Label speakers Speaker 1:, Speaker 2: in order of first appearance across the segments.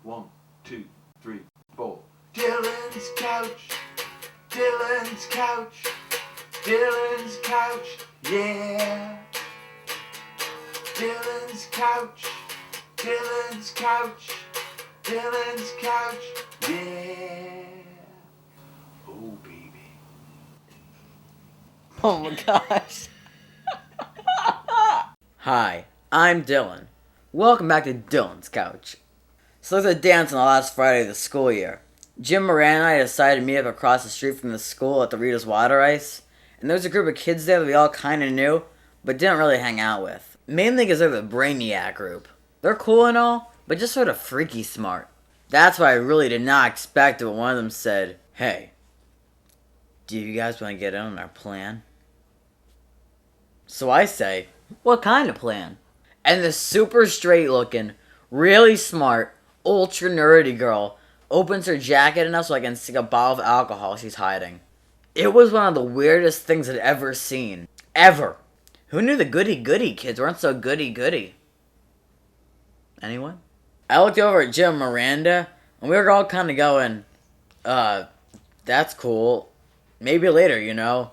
Speaker 1: 1, 2, 3, 4. Dylan's couch, Dylan's couch, Dylan's couch, yeah. Dylan's couch, Dylan's couch, Dylan's couch, yeah. Oh, baby.
Speaker 2: Oh my gosh. Hi, I'm Dylan. Welcome back to Dylan's Couch. So there's a dance on the last Friday of the school year. Jim Moran and I decided to meet up across the street from the school at the Rita's Water Ice. And there was a group of kids there that we all kind of knew, but didn't really hang out with. Mainly because they're the Brainiac group. They're cool and all, but just sort of freaky smart. That's what I really did not expect when one of them said, "Hey, do you guys want to get in on our plan?" So I say, "What kind of plan?" And the super straight looking, really smart, ultra nerdy girl opens her jacket enough so I can see a bottle of alcohol she's hiding. It was one of the weirdest things I'd ever seen. Ever. Who knew the goody-goody kids weren't so goody-goody? Anyone? I looked over at Jim and Miranda, and we were all kind of going, that's cool. Maybe later, you know?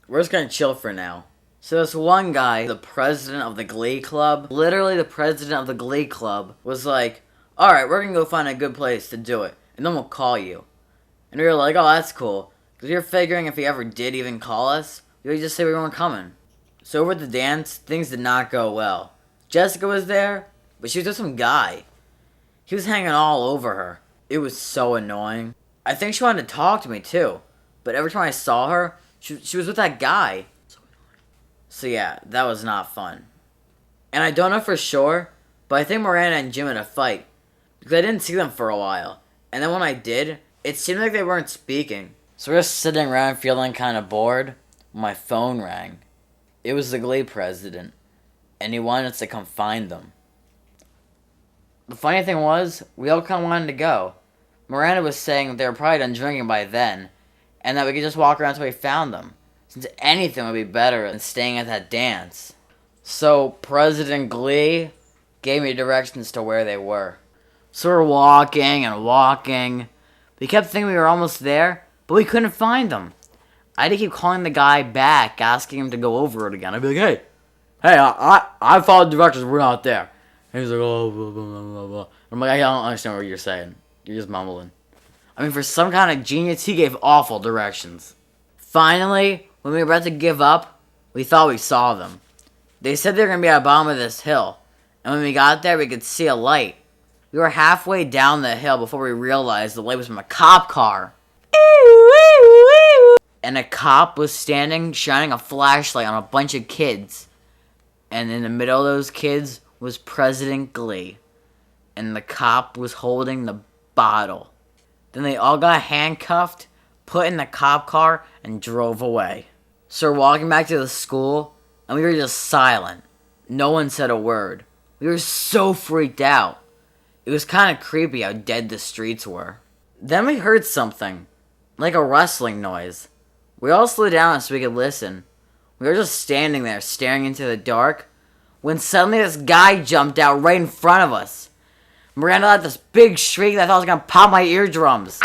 Speaker 2: We're just gonna chill for now. So this one guy, the president of the Glee Club, literally the president of the Glee Club, was like, "Alright, we're gonna go find a good place to do it, and then we'll call you." And we were like, "Oh, that's cool." Because we were figuring if he ever did even call us, we would just say we weren't coming. So over at the dance, things did not go well. Jessica was there, but she was with some guy. He was hanging all over her. It was so annoying. I think she wanted to talk to me too, but every time I saw her, she was with that guy. So yeah, that was not fun. And I don't know for sure, but I think Miranda and Jim had a fight. Because I didn't see them for a while. And then when I did, it seemed like they weren't speaking. So we're just sitting around feeling kind of bored when my phone rang. It was the Glee president. And he wanted us to come find them. The funny thing was, we all kind of wanted to go. Miranda was saying that they were probably done drinking by then. And that we could just walk around until we found them. Since anything would be better than staying at that dance. So, President Glee gave me directions to where they were. So we're walking and walking. We kept thinking we were almost there, but we couldn't find them. I had to keep calling the guy back, asking him to go over it again. I'd be like, hey, I followed directions, we're not there. And he's like, oh, blah, blah, blah, blah, blah. I'm like, I don't understand what you're saying. You're just mumbling. I mean, for some kind of genius, he gave awful directions. Finally, when we were about to give up, we thought we saw them. They said they were going to be at the bottom of this hill. And when we got there, we could see a light. We were halfway down the hill before we realized the light was from a cop car. And a cop was standing, shining a flashlight on a bunch of kids. And in the middle of those kids was President Glee. And the cop was holding the bottle. Then they all got handcuffed, put in the cop car, and drove away. So we're walking back to the school, and we were just silent. No one said a word. We were so freaked out. It was kind of creepy how dead the streets were. Then we heard something, like a rustling noise. We all slowed down so we could listen. We were just standing there, staring into the dark, when suddenly this guy jumped out right in front of us. Miranda let this big shriek that I thought was gonna pop my eardrums.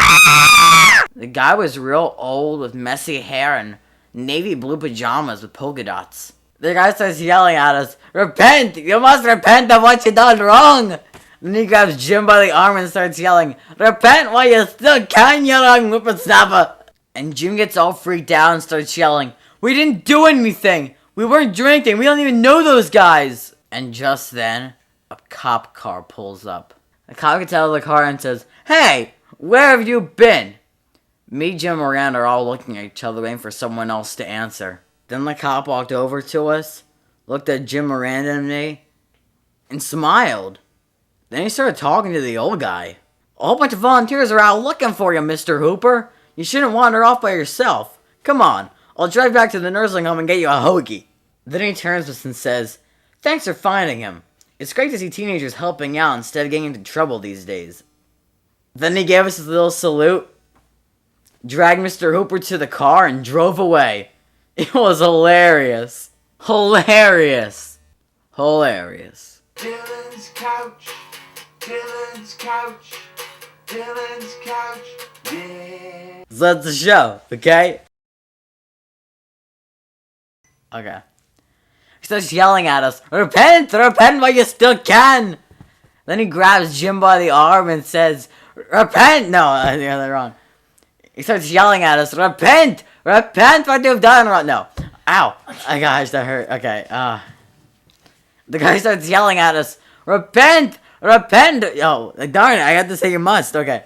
Speaker 2: The guy was real old with messy hair and navy blue pajamas with polka dots. The guy starts yelling at us, "Repent! You must repent of what you done wrong!" And he grabs Jim by the arm and starts yelling, "Repent while you still can, you young whippersnapper!" And Jim gets all freaked out and starts yelling, "We didn't do anything! We weren't drinking! We don't even know those guys!" And just then, a cop car pulls up. The cop gets out of the car and says, "Hey, where have you been?" Me, Jim, and Miranda are all looking at each other waiting for someone else to answer. Then the cop walked over to us, looked at Jim, Miranda, and me, and smiled. Then he started talking to the old guy. "A whole bunch of volunteers are out looking for you, Mr. Hooper. You shouldn't wander off by yourself. Come on, I'll drive back to the nursing home and get you a hoagie." Then he turns to us and says, "Thanks for finding him. It's great to see teenagers helping out instead of getting into trouble these days." Then he gave us his little salute, dragged Mr. Hooper to the car, and drove away. It was hilarious. Hilarious. Hilarious.
Speaker 1: Dylan's couch, Dylan's couch. Dylan's couch. Yeah.
Speaker 2: So that's the show, okay? Okay. He starts yelling at us, repent! Repent while you still can! Then he grabs Jim by the arm and says, repent! No, I think I got that wrong. He starts yelling at us, repent! Repent what you've done wrong! No. Ow! Oh, gosh, that hurt. Okay, the guy starts yelling at us, repent! Repent! Oh, darn it, I had to say you must. Okay.